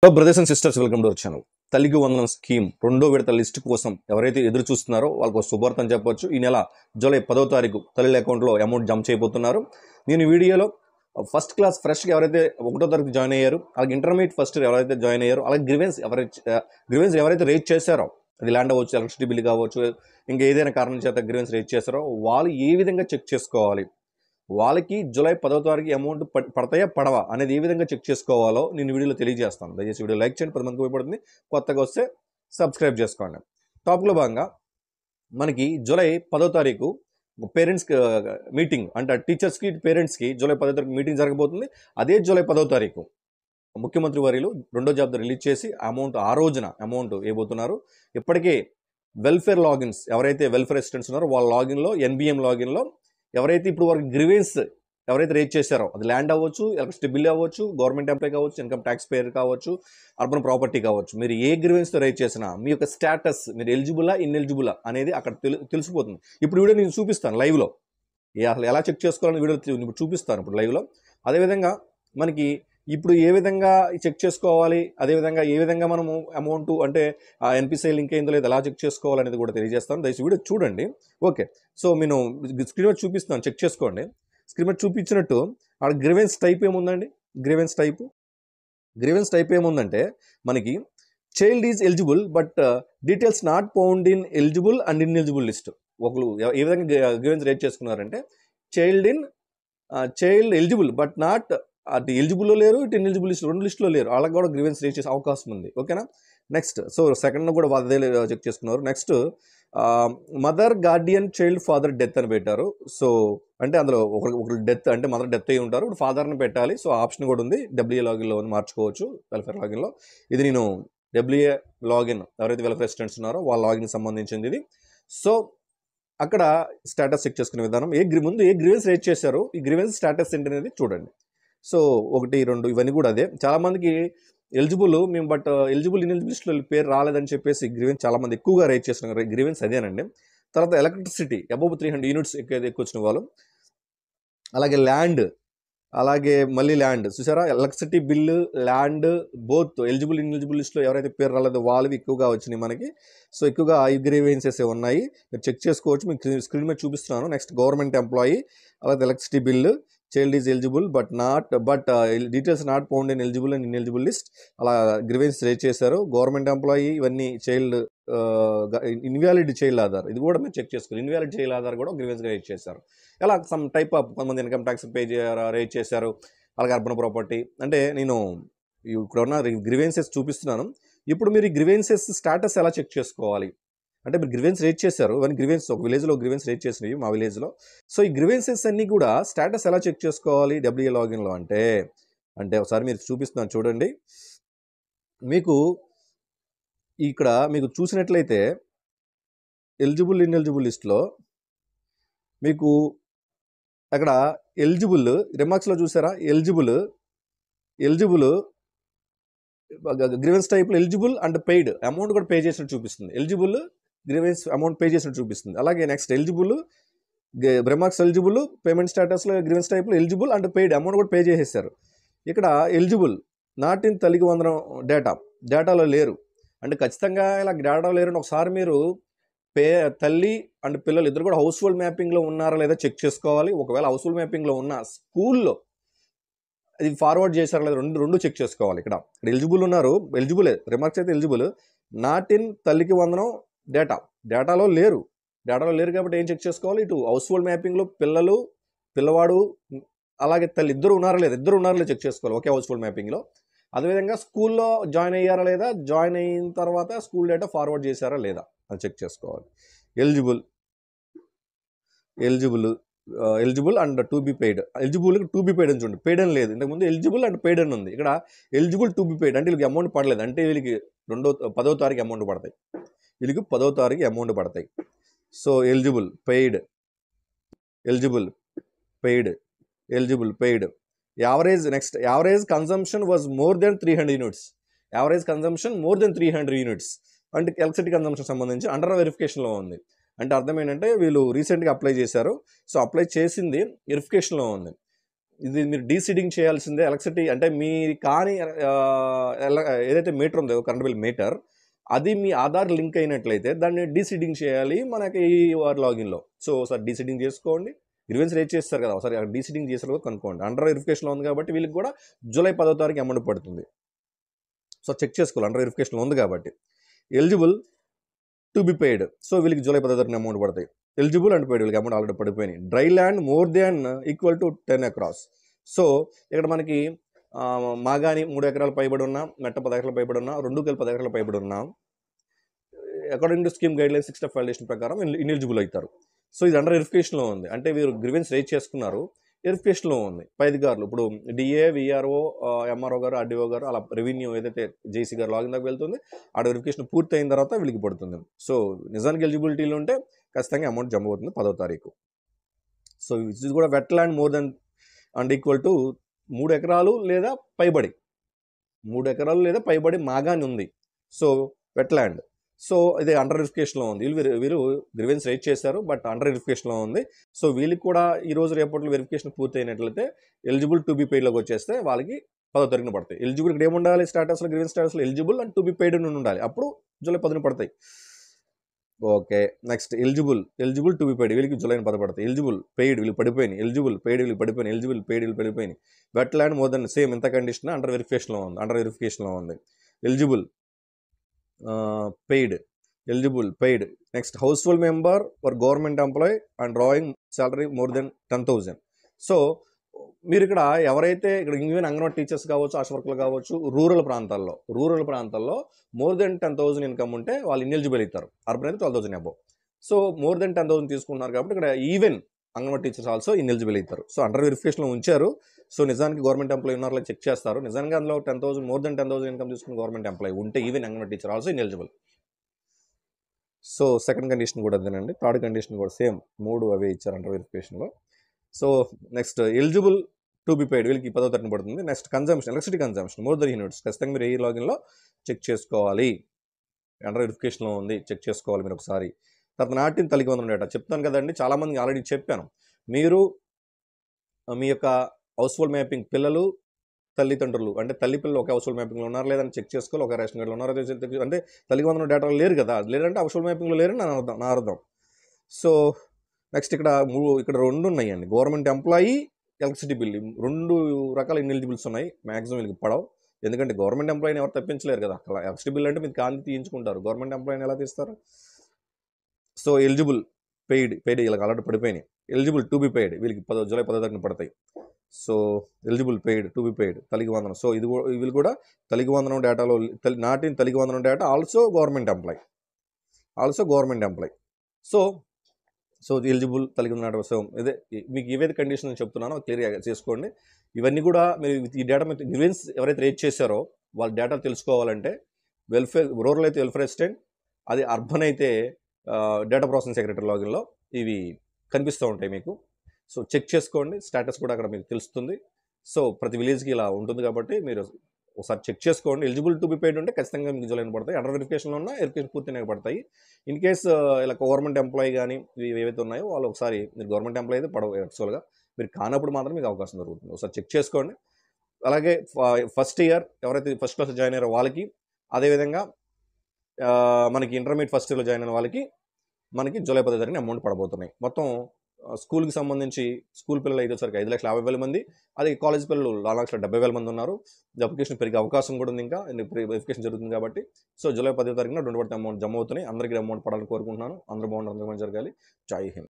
Hello brothers and sisters, welcome to our channel. తల్లికి వందనం scheme రెండో విడత లిస్ట్ కోసం ఎవరైతే ఎదురు చూస్తున్నారో వాళ్ళకు శుభార్త అని చెప్పొచ్చు. ఈ నెల జూలై 10వ తారీఖు తల్లి అకౌంట్లో అమౌంట్ జమ చేయబోతున్నారు. నేను ఈ వీడియోలో ఫస్ట్ క్లాస్ ఫ్రెష్గా ఎవరైతే 1వ తారీఖు జాయిన్ అయ్యారు, అలాగే ఇంటర్మీడియట్ ఫస్ట్ ఎవరైతే జాయిన్ అయ్యారు, అలాగే గ్రీవెన్స్ ఎవరైతే రేజ్ చేశారో, అది ల్యాండ్ అవ్వచ్చు, ఎలక్ట్రిసిటీ బిల్ కావచ్చు, ఇంకా ఏదైనా కారణం చేత గ్రీవెన్స్ రేజ్ చేశారో వాళ్ళు ఏ విధంగా చెక్ చేసుకోవాలి, వాళ్ళకి జూలై 10వ తారీఖు అమౌంట్ పడతాయా పడవా అనేది ఏ విధంగా చెక్ చేసుకోవాలో నేను వీడియోలో తెలియజేస్తాను. దయచేసి వీడియో లైక్ చేయండి, 10 మందికి ఉపయోగపడుతుంది. కొత్తగా వస్తే సబ్స్క్రైబ్ చేసుకోండి. టాపిక్లో భాగంగా మనకి జూలై 10వ తారీఖు పేరెంట్స్ మీటింగ్, అంటే టీచర్స్కి పేరెంట్స్కి జూలై 10వ తారీఖు మీటింగ్ జరగబోతుంది. అదే జూలై 10వ తారీఖు ముఖ్యమంత్రి వర్యులు రెండో జాబితా రిలీజ్ చేసి అమౌంట్ ఆ రోజున అమౌంట్ ఇవ్వబోతున్నారు. ఇప్పటికే వెల్ఫేర్ లాగిన్స్ ఎవరైతే వెల్ఫేర్ అసిస్టెంట్స్ ఉన్నారో వాళ్ళ లాగిన్లో, ఎన్బిఎం లాగిన్లో ఎవరైతే ఇప్పుడు వరకు గ్రీవెన్స్ ఎవరైతే రేజ్ చేశారో, అది ల్యాండ్ అవ్వచ్చు, ఎలక్ట్రిసిటీ బిల్ అవ్వచ్చు, గవర్నమెంట్ ఎంప్లాయ్ కావచ్చు, ఇన్కమ్ ట్యాక్స్ పేయర్ కావచ్చు, అర్బన్ ప్రాపర్టీ కావచ్చు, మీరు ఏ గ్రీవెన్స్తో రేజ్ చేసినా మీ యొక్క స్టేటస్, మీరు ఎలిజిబులా ఇన్ఎలిజిబులా అనేది అక్కడ తెలిసిపోతుంది. ఇప్పుడు వీడియో నేను చూపిస్తాను లైవ్లో, అసలు ఎలా చెక్ చేసుకోవాలని వీడియో ఇప్పుడు చూపిస్తాను ఇప్పుడు లైవ్లో. అదేవిధంగా మనకి ఇప్పుడు ఏ విధంగా చెక్ చేసుకోవాలి, అదేవిధంగా ఏ విధంగా మనము అమౌంట్ అంటే ఎన్పిసిఐ లింక్ అయిందో లేదు ఎలా చెక్ చేసుకోవాలనేది కూడా తెలియజేస్తాను. దయచేసి వీడియో చూడండి. ఓకే, సో నేను స్క్రీన్ మీద చూపిస్తాను, చెక్ చేసుకోండి. స్క్రీన్ మీద చూపించినట్టు అక్కడ గ్రీవెన్స్ టైప్ ఏముందండి? గ్రీవెన్స్ టైప్ ఏముందంటే మనకి child is eligible but details not found in eligible and ineligible list. ఒకరు ఏ విధంగా గ్రీవెన్స్ రేట్ చేసుకున్నారంటే చైల్డ్ ఎలిజిబుల్ బట్ నాట్ అటు ఎలిజిబుల్లో లేరు, ఇటు ఇన్ఎలిజిబుల్ లిస్ట్, రెండు లిస్టులో లేరు, వాళ్ళకి కూడా గ్రీవెన్స్ రేట్ చేసే అవకాశం ఉంది. ఓకేనా? నెక్స్ట్, సో సెకండ్ కూడా అదే చెక్ చేసుకున్నారు. Next mother Guardian child father death అని పెట్టారు. సో అంటే అందులో ఒకరు డెత్ అంటే మదర్ డెత్ అయ్యి ఉంటారు, ఇప్పుడు ఫాదర్ని పెట్టాలి. సో ఆప్షన్ కూడా ఉంది, డబ్ల్యూఏ లాగిన్లో ఉంది, మార్చుకోవచ్చు వెల్ఫేర్ లాగిన్లో. ఇది నేను డబ్ల్యూఏ లాగిన్ ఎవరైతే వెల్ఫేర్ అసిస్టెంట్స్ ఉన్నారో వాళ్ళ లాగిన్ సంబంధించింది ఇది. సో అక్కడ స్టేటస్ చెక్ చేసుకునే విధానం, ముందు ఏ గ్రీవెన్స్ రేట్ చేశారో ఈ గ్రీవెన్స్ స్టేటస్ ఏంటి అనేది చూడండి. సో 1, 2 ఇవన్నీ కూడా అదే. చాలామందికి ఎలిజిబుల్ మేము బట్ ఎలిజిబుల్ ఇన్ఎలిజిబుల్ లిస్టులో పేరు రాలేదని చెప్పేసి గ్రీవెన్స్ చాలామంది ఎక్కువగా రేట్ చేస్తున్నారు. గ్రీవెన్స్ అదేనండి. తర్వాత ఎలక్ట్రిసిటీ అబోవ్ 300 యూనిట్స్ ఎక్కువ వచ్చిన వాళ్ళు, అలాగే ల్యాండ్, అలాగే మళ్ళీ ల్యాండ్ చూసారా, electricity bill, land both eligible ineligible లిస్టులో ఎవరైతే పేరు రాలేదో వాళ్ళవి ఎక్కువగా వచ్చినాయి మనకి. సో ఎక్కువగా ఈ గ్రీవెన్సెస్ ఉన్నాయి, మీరు చెక్ చేసుకోవచ్చు. మీకు స్క్రీన్ మీద చూపిస్తున్నాను. నెక్స్ట్ గవర్నమెంట్ ఎంప్లాయీ, అలాగే electricity bill, child is eligible but details not found in eligible and ineligible list, అలా గ్రీవెన్స్ రేజ్ చేశారు. గవర్నమెంట్ ఎంప్లాయీ ఇవన్నీ చైల్డ్ ఇన్వాలిడ్ చైల్డ్ ఆధార్, ఇది కూడా మీరు చెక్ చేసుకోవాలి. ఇన్వాలిడ్ చైల్డ్ ఆధార్ కూడా గ్రీవెన్స్ రేజ్ చేశారు. ఎలా సమ్ టైప్ ఆఫ్ కొంతమంది ఇన్కమ్ ట్యాక్స్ పే రేజ్ చేశారు, అలాగే అర్బన్ ప్రాపర్టీ. అంటే నేను ఇక్కడ ఉన్న గ్రీవెన్సెస్ చూపిస్తున్నాను. ఇప్పుడు మీరు ఈ గ్రీవెన్సెస్ స్టాటస్ ఎలా చెక్ చేసుకోవాలి అంటే, మీరు గ్రీవెన్స్ రేట్ చేశారు, ఇవన్నీ గ్రీవెన్స్ ఒక విలేజ్లో గ్రీవెన్స్ రేట్ చేసినవి మా విలేజ్లో. సో ఈ గ్రీవెన్సెస్ అన్నీ కూడా స్టేటస్ ఎలా చెక్ చేసుకోవాలి డబ్ల్యూఏ లాగిన్లో అంటే ఒకసారి మీరు చూపిస్తున్నాను చూడండి. మీకు ఇక్కడ మీకు చూసినట్లయితే ఎలిజిబుల్ ఇన్ఎలిజిబుల్ లిస్ట్లో మీకు అక్కడ ఎలిజిబుల్ రిమార్క్స్లో చూసారా, ఎలిజిబుల్ గ్రీవెన్స్ టైప్లో ఎలిజిబుల్ అండ్ పెయిడ్ అమౌంట్ కూడా పే చేసినట్టు చూపిస్తుంది. ఎలిజిబుల్ గ్రీవెన్స్ అమౌంట్ పే చేసినట్టు చూపిస్తుంది. అలాగే next eligible remarks eligible payment స్టేటస్లో గ్రీవెన్స్ టైప్లో ఎలిజిబుల్ అండ్ పెయిడ్ అమౌంట్ కూడా పే చేసేసారు. ఇక్కడ ఎలిజిబుల్ నాట్ ఇన్ తల్లికి వందనం డేటాలో లేరు అంటే ఖచ్చితంగా ఇలా డేటాలో లేరని ఒకసారి మీరు తల్లి అండ్ పిల్లలు ఇద్దరు కూడా హౌస్ హోల్డ్ మ్యాపింగ్లో ఉన్నారా లేదా చెక్ చేసుకోవాలి. ఒకవేళ హౌస్ హోల్డ్ మ్యాపింగ్లో ఉన్న స్కూల్లో అది ఫార్వర్డ్ చేశారా లేదా రెండు చెక్ చేసుకోవాలి. ఇక్కడ ఎలిజిబుల్ ఉన్నారు, ఎలిజిబులే రిమార్క్స్ అయితే ఎలిజిబుల్, నాట్ ఇన్ తల్లికి వందనం డేటాలో లేరు కాబట్టి ఏం చెక్ చేసుకోవాలి, ఇటు హౌస్ హోల్డ్ మ్యాపింగ్లో పిల్లవాడు అలాగే తల్లి ఇద్దరు ఉన్నారా లేదా చెక్ చేసుకోవాలి ఒకే హౌస్ హోల్డ్ మ్యాపింగ్లో. అదేవిధంగా స్కూల్లో జాయిన్ అయ్యారా లేదా, జాయిన్ అయిన తర్వాత స్కూల్ డేటా ఫార్వర్డ్ చేశారా లేదా అని చెక్ చేసుకోవాలి. Eligible and to be paid, eligible to be paid అని చూడండి, పెయిడ్ అని లేదు. ఇంతకుముందు ఎలిజిబుల్ అండ్ పెయిడ్ అని ఉంది, ఇక్కడ ఎలిజిబుల్ టు బి పెయిడ్ అంటే వీళ్ళకి అమౌంట్ పడలేదు, అంటే వీళ్ళకి 10వ తారీఖు అమౌంట్ పడతాయి, వీళ్ళకి 10వ తారీఖు అమౌంట్ పడతాయి. So eligible paid average. Next average consumption was more than 300 units, అంటే ఎలక్ట్రిసిటీ కన్సంప్షన్ సంబంధించి అండర్ వెరిఫికేషన్లో ఉంది. అంటే అర్థం ఏంటంటే వీళ్ళు రీసెంట్గా అప్లై చేశారు, సో అప్లై చేసింది వెరిఫికేషన్లో ఉంది. ఇది మీరు డీసీడింగ్ చేయాల్సిందే. ఎలక్ట్రిసిటీ అంటే మీ కానీ ఏదైతే మీటర్ ఉందో కరెంట్ బిల్ మీటర్, అది మీ ఆధార్ లింక్ అయినట్లయితే దాన్ని డీసీడింగ్ చేయాలి మనకి ఈ లాగిన్లో. సో ఒకసారి డీసీడింగ్ చేసుకోండి. గ్రీవెన్స్ రేజ్ చేస్తారు కదా, ఒకసారి డీసీడింగ్ చేసారో కనుక్కోండి. అండర్ వెరిఫికేషన్లో ఉంది కాబట్టి వీళ్ళకి కూడా జూలై 10వ తారీఖు అమౌంట్ పడుతుంది. సో చెక్ చేసుకోవాలి, అండర్ వెరిఫికేషన్లో ఉంది కాబట్టి. Eligible to be paid, so వీళ్ళకి జూలై 10వ తారీఖున అమౌంట్ పడతాయి. ఎలిజిబుల్ అండ్ పెయిడ్, వీళ్ళకి అమౌంట్ ఆల్రెడీ పడిపోయినాయి. Dry land more than equal to 10 acres. So ఇక్కడ మనకి మాగాని 3 ఎకరాలు పైబడి ఉన్నా, మెట్ట 10 ఎకరాలు పైబడి ఉన్నా, 2 కలిపి 10 ఎకరాలు పైబడి ఉన్నా, according to scheme guide lines 6 step validation ప్రకారం ఇన్ఎలిజిబుల్ అవుతారు. సో ఇది అండర్ వెరిఫికేషన్లో ఉంది. అంటే వీరు గ్రీవెన్స్ రేజ్ చేసుకున్నారు, వెరిఫికేషన్లో ఉంది. పై అధికారులు ఇప్పుడు డిఏ, విఆర్ఓ, ఎంఆర్ఓ గారు, ఆర్డీఓ గారు, అలా రెవెన్యూ ఏదైతే జేసీ గారు లాగిన్ దాకా వెళ్తుంది, ఆడ వెరిఫికేషన్ పూర్తి అయిన తర్వాత వీళ్ళకి పడుతుంది. సో నిజానికి ఎలిజిబిలిటీలో ఉంటే ఖచ్చితంగా అమౌంట్ జమ అవుతుంది 10వ తారీఖు. సో ఇది కూడా wet land more than and equal to 3 ఎకరాలు లేదా పైబడి, 3 ఎకరాలు లేదా పైబడి మాగాని ఉంది. So wet land. సో ఇది అండర్ వెరిఫికేషన్లో ఉంది. వీరు గ్రీవెన్స్ రైజ్ చేశారు, బట్ అండర్ వెరిఫికేషన్లో ఉంది. సో వీళ్ళకి కూడా ఈ రోజు రేపట్లో వెరిఫికేషన్ పూర్తి అయినట్లయితే ఎలిజిబుల్ టు బి పెయిడ్లోకి వచ్చేస్తే వాళ్ళకి 10వ తారీఖున పడతాయి. ఎలిజిబుల్ ఇక్కడ ఏముండాలి, స్టాటస్లో గ్రీవెన్స్ స్టాటస్లో eligible and to be paid నుండి ఉండాలి, అప్పుడు జూలై 10న పడతాయి. Okay, next eligible to be paid, వీళ్ళకి జూలై 10 పడతాయి. ఎలిజిబుల్ పెయిడ్ వీళ్ళు పడిపోయినాయి, ఎలిజిబుల్ పెయిడ్ వీళ్ళు పడిపోయినాయి, ఎలిజిబుల్ పెయిడ్ వీళ్ళు పడిపోయినాయి. Wet land more than same ఇంత కండిషన్ అండర్ వెరిఫికేషన్లో ఉంది. Eligible paid, eligible paid. Next household member for government employee and drawing salary more than 10,000. So మీరు ఇక్కడ ఎవరైతే ఇక్కడ ఈవెన్ అంగన్వాడీ టీచర్స్ కావచ్చు, ఆశా వర్కర్లు కావచ్చు, రూరల్ ప్రాంతాల్లో మోర్ దెన్ 10,000 ఇన్కమ్ ఉంటే వాళ్ళు ఇన్ఎలిజిబుల్ అవుతారు. అర్బన్ అయితే 12,000 అబౌవ్. సో మోర్ దెన్ 10,000 తీసుకున్నారు కాబట్టి ఇక్కడ even anganwadi teachers also ineligible అవుతారు. సో అండర్ వెరిఫికేషన్లో ఉంచారు. సో నిజానికి గవర్నమెంట్ ఎంప్లాయీ ఉన్నారో చెక్ చేస్తారు. నిజంగా అందులో 10,000 మోర్ దెన్ 10,000 ఇన్కమ్ తీసుకున్న గవర్నమెంట్ ఎంప్లాయీ ఉంటే even anganwadi teacher also ineligible. So second condition కూడా అదేనండి. థర్డ్ కండిషన్ కూడా సేమ్, 3 అవే ఇచ్చారు అండర్ వెరిఫికేషన్లో. So next eligible to be paid, వీళ్ళకి 10వ తారీఖున పడుతుంది. Next consumption, electricity consumption more than units, ఖచ్చితంగా మీరు ఏ లాగిన్లో చెక్ చేసుకోవాలి. అండర్ వెరిఫికేషన్లో ఉంది, చెక్ చేసుకోవాలి మీరు ఒకసారి. తర్వాత నాటిన తల్లికి వందనం డేటా చెప్తాను కదండి, చాలామంది ఆల్రెడీ చెప్పాను. మీరు మీ యొక్క హౌస్ హోల్డ్ మ్యాపింగ్ పిల్లలు, తల్లిదండ్రులు అంటే తల్లి పిల్లలు ఒక హౌస్ హోల్డ్ మ్యాపింగ్లో ఉన్నారు లేదని చెక్ చేసుకోవాలి. ఒక రేషన్ కార్డులో ఉన్నారో అంటే తల్లికి వందనం డేటాలో లేరు కదా, లేదంటే హౌస్ హోల్డ్ మ్యాపింగ్లో లేరని నా అర్థం. సో నెక్స్ట్ ఇక్కడ 2 ఉన్నాయండి, గవర్నమెంట్ ఎంప్లాయీ, ఎలక్ట్రిసిటీ బిల్. 2 రకాల ఇన్ఎలిజిబుల్స్ ఉన్నాయి. మ్యాక్సిమం వీళ్ళకి పడవు, ఎందుకంటే గవర్నమెంట్ ఎంప్లాయీని ఎవరు తప్పించలేరు కదా. అక్కడ ఎలక్ట్రిసిటీ బిల్ అంటే మీరు కాంతి తీయించుకుంటారు, గవర్నమెంట్ ఎంప్లాయీని ఎలా తీస్తారు? సో ఎలిజిబుల్ పెయిడ్ వీళ్ళకి ఆల్రెడీ పడిపోయినాయి. ఎలిజిబుల్ టు బి పెయిడ్, వీళ్ళకి జూలై 10వ తారీఖున పడతాయి. So eligible paid to be paid తల్లికి వందనం. సో వీళ్ళు కూడా తల్లికి వందనం డేటాలో నాటిన తల్లికి వందనం data also government employee. So eligible తల్లికి వందనం డేటా. సో ఇదే మీకు ఏవైతే కండిషన్ చెప్తున్నానో క్లియర్గా చేసుకోండి. ఇవన్నీ కూడా మీరు ఈ డేటా మీరు గ్రీవెన్స్ ఎవరైతే రేట్ చేశారో వాళ్ళ డేటా తెలుసుకోవాలంటే రూరల్ అయితే వెల్ఫేర్ అసిస్టెంట్, అది అర్బన్ అయితే డేటా ప్రాసెసింగ్ సెక్రటరీ లాగిన్లో ఇవి కనిపిస్తూ ఉంటాయి మీకు. సో చెక్ చేసుకోండి, స్టేటస్ కూడా అక్కడ మీకు తెలుస్తుంది. సో ప్రతి విలేజ్కి ఇలా ఉంటుంది కాబట్టి మీరు ఒకసారి చెక్ చేసుకోండి. ఎలిజిబుల్ టు బి పెయిడ్ ఉంటే ఖచ్చితంగా మీకు జూలైన పడతాయి. అండర్ వెరిఫికేషన్లో ఉన్న వెరిఫికేషన్ పూర్తిగా పడతాయి. ఇన్ కేస్ ఇలా గవర్నమెంట్ ఎంప్లాయీ కానీ ఇవి ఏవైతే ఉన్నాయో వాళ్ళు ఒకసారి మీరు గవర్నమెంట్ ఎంప్లాయీ అయితే పడవు యాక్చువల్గా, మీరు కానప్పుడు మాత్రం మీకు అవకాశం దొరుకుతుంది. ఒకసారి చెక్ చేసుకోండి. అలాగే ఫస్ట్ ఇయర్ ఎవరైతే ఫస్ట్ క్లాస్ జాయిన్ అయ్యారో వాళ్ళకి, అదేవిధంగా మనకి ఇంటర్మీడియట్ ఫస్ట్ ఇయర్లో జాయిన్ అయిన వాళ్ళకి మనకి జూలై 10వ తారీఖున అమౌంట్ పడబోతున్నాయి. మొత్తం స్కూల్కి సంబంధించి స్కూల్ పిల్లలు అయ్యేసరికి 5,50,000 మంది, అదే కాలేజ్ పిల్లలు 4,70,000 మంది ఉన్నారు. అప్లికేషన్ పెరిగే అవకాశం కూడా ఉంది, ఇంకా వెరిఫికేషన్ జరుగుతుంది కాబట్టి. సో జూలై 10వ తారీఖున 2 అమౌంట్ జమ అవుతున్నాయి. అందరికీ అమౌంట్ పడాలని కోరుకుంటున్నాను. అందరూ బాగుండాలి, అందరూ మంచి జరగాలి. జై హింద్.